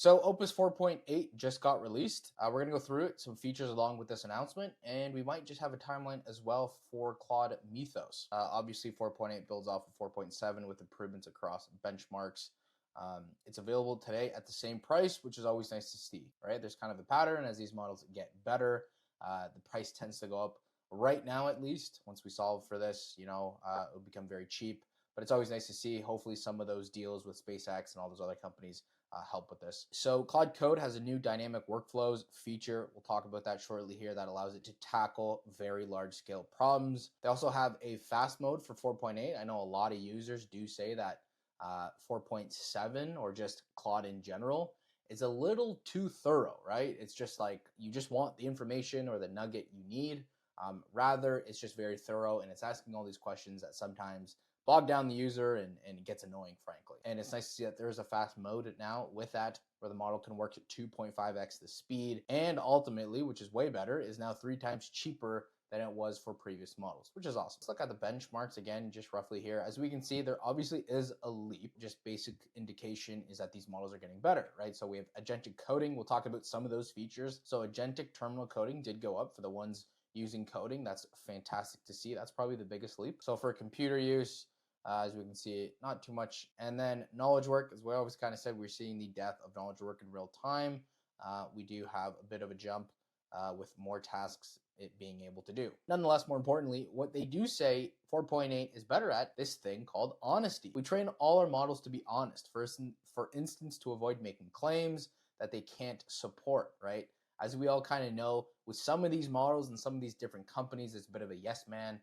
So Opus 4.8 just got released. We're going to go through it, some features along with this announcement, and we might just have a timeline as well for Claude Mythos. Obviously, 4.8 builds off of 4.7 with improvements across benchmarks. It's available today at the same price, which is always nice to see, right? There's kind of a pattern as these models get better. The price tends to go up right now, at least. Once we solve for this, it'll become very cheap. But it's always nice to see. Hopefully, some of those deals with SpaceX and all those other companies help with this. So Claude Code has a new dynamic workflows feature. We'll talk about that shortly here that allows it to tackle very large scale problems. They also have a fast mode for 4.8. I know a lot of users do say that 4.7 or just Claude in general is a little too thorough, right? It's just like you just want the information or the nugget you need. Rather, it's just very thorough and it's asking all these questions that sometimes bog down the user and it gets annoying, frankly. And it's nice to see that there's a fast mode now with that, where the model can work at 2.5x the speed, and ultimately, which is way better, is now 3 times cheaper than it was for previous models, which is awesome. Let's look at the benchmarks again, just roughly here. As we can see, there obviously is a leap. Just basic indication is that these models are getting better, right? So we have agentic coding. We'll talk about some of those features. So agentic terminal coding did go up for the ones using coding. That's fantastic to see. That's probably the biggest leap. So for computer use, as we can see, not too much. And then knowledge work, as we always kind of said, we're seeing the death of knowledge work in real time. We do have a bit of a jump with more tasks it being able to do. Nonetheless, more importantly, what they do say 4.8 is better at, this thing called honesty. We train all our models to be honest. For instance, to avoid making claims that they can't support, right? As we all kind of know, with some of these models and some of these different companies, it's a bit of a yes man.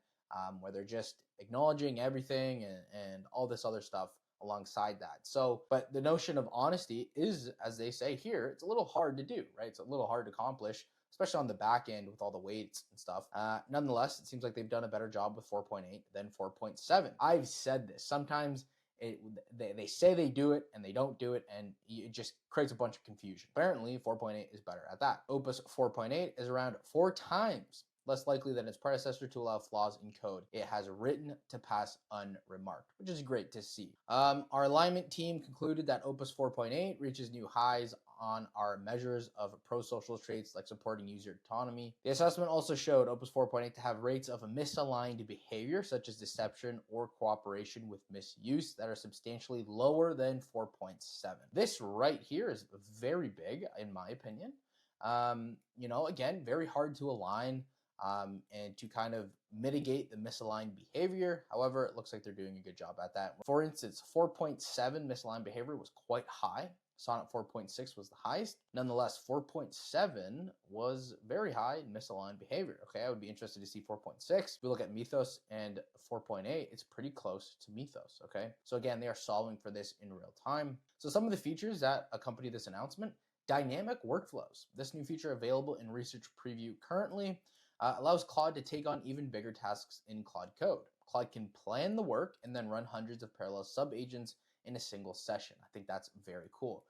Where they're just acknowledging everything and all this other stuff alongside that. So, but the notion of honesty is, as they say here, it's a little hard to do, right? It's a little hard to accomplish, especially on the back end with all the weights and stuff. Nonetheless, it seems like they've done a better job with 4.8 than 4.7. I've said this. Sometimes they say they do it and they don't do it, and it just creates a bunch of confusion. Apparently, 4.8 is better at that. Opus 4.8 is around 4 times less likely than its predecessor to allow flaws in code it has written to pass unremarked, which is great to see. Our alignment team concluded that Opus 4.8 reaches new highs on our measures of pro-social traits like supporting user autonomy. The assessment also showed Opus 4.8 to have rates of misaligned behavior, such as deception or cooperation with misuse, that are substantially lower than 4.7. This right here is very big, in my opinion. Again, very hard to align and to kind of mitigate the misaligned behavior. However, it looks like they're doing a good job at that. For instance, 4.7 misaligned behavior was quite high. Sonnet 4.6 was the highest. Nonetheless, 4.7 was very high in misaligned behavior. Okay, I would be interested to see 4.6. If we look at Mythos and 4.8, it's pretty close to Mythos, okay? So again, they are solving for this in real time. So some of the features that accompany this announcement: dynamic workflows. This new feature available in research preview currently allows Claude to take on even bigger tasks in Claude Code. Claude can plan the work and then run hundreds of parallel sub-agents in a single session. I think that's very cool.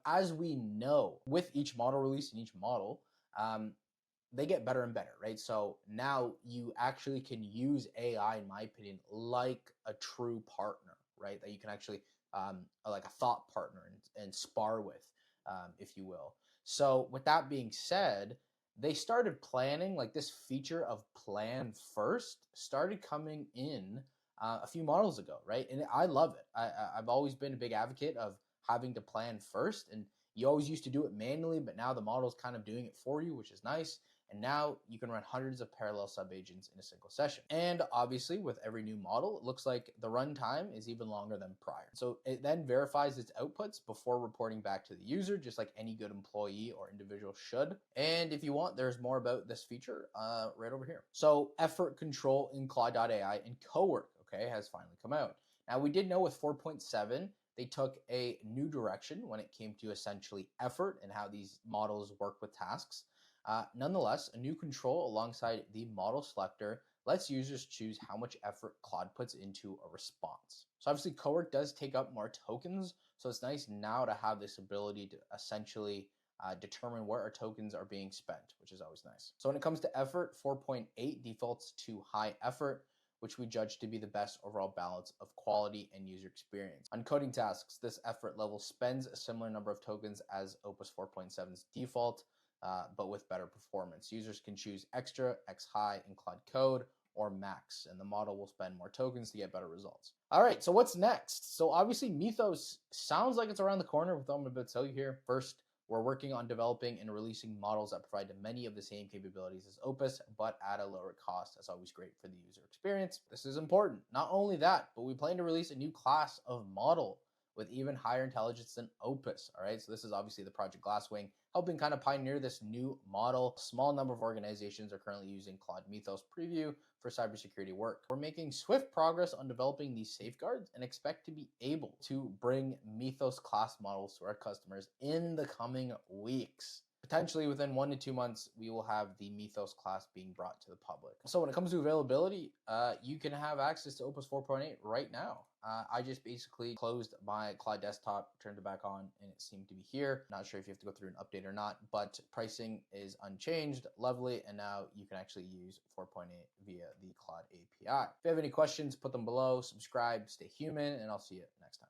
As we know, with each model release and each model, they get better and better, right? So now you actually can use AI, in my opinion, like a true partner, right? That you can actually, like a thought partner and spar with, if you will. So with that being said, they started planning, like this feature of plan first started coming in a few models ago, right? And I love it. I've always been a big advocate of having to plan first, and you always used to do it manually, but now the model's kind of doing it for you, which is nice. And now you can run hundreds of parallel sub-agents in a single session. And obviously, with every new model, it looks like the runtime is even longer than prior. So it then verifies its outputs before reporting back to the user, just like any good employee or individual should. And if you want, there's more about this feature right over here. So effort control in Claude.ai and Cowork, okay, has finally come out. Now, we did know with 4.7, they took a new direction when it came to essentially effort and how these models work with tasks. Nonetheless, a new control alongside the model selector lets users choose how much effort Claude puts into a response. So obviously, Cowork does take up more tokens, so it's nice now to have this ability to essentially determine where our tokens are being spent, which is always nice. So when it comes to effort, 4.8 defaults to high effort, which we judge to be the best overall balance of quality and user experience. On coding tasks, this effort level spends a similar number of tokens as Opus 4.7's default, but with better performance. Users can choose extra, X high, and Claude Code, or max, and the model will spend more tokens to get better results. All right, so what's next? So obviously Mythos sounds like it's around the corner with what I'm about to tell you here. First, we're working on developing and releasing models that provide many of the same capabilities as Opus, but at a lower cost. That's always great for the user experience. This is important. Not only that, but we plan to release a new class of model with even higher intelligence than Opus. All right, so this is obviously the Project Glasswing, helping kind of pioneer this new model. A small number of organizations are currently using Claude Mythos Preview for cybersecurity work. We're making swift progress on developing these safeguards and expect to be able to bring Mythos class models to our customers in the coming weeks. Potentially within 1 to 2 months, we will have the Mythos class being brought to the public. So when it comes to availability, you can have access to Opus 4.8 right now. I just basically closed my Claude desktop, turned it back on, and it seemed to be here. Not sure if you have to go through an update or not, but pricing is unchanged, lovely, and now you can actually use 4.8 via the Claude API. If you have any questions, put them below, subscribe, stay human, and I'll see you next time.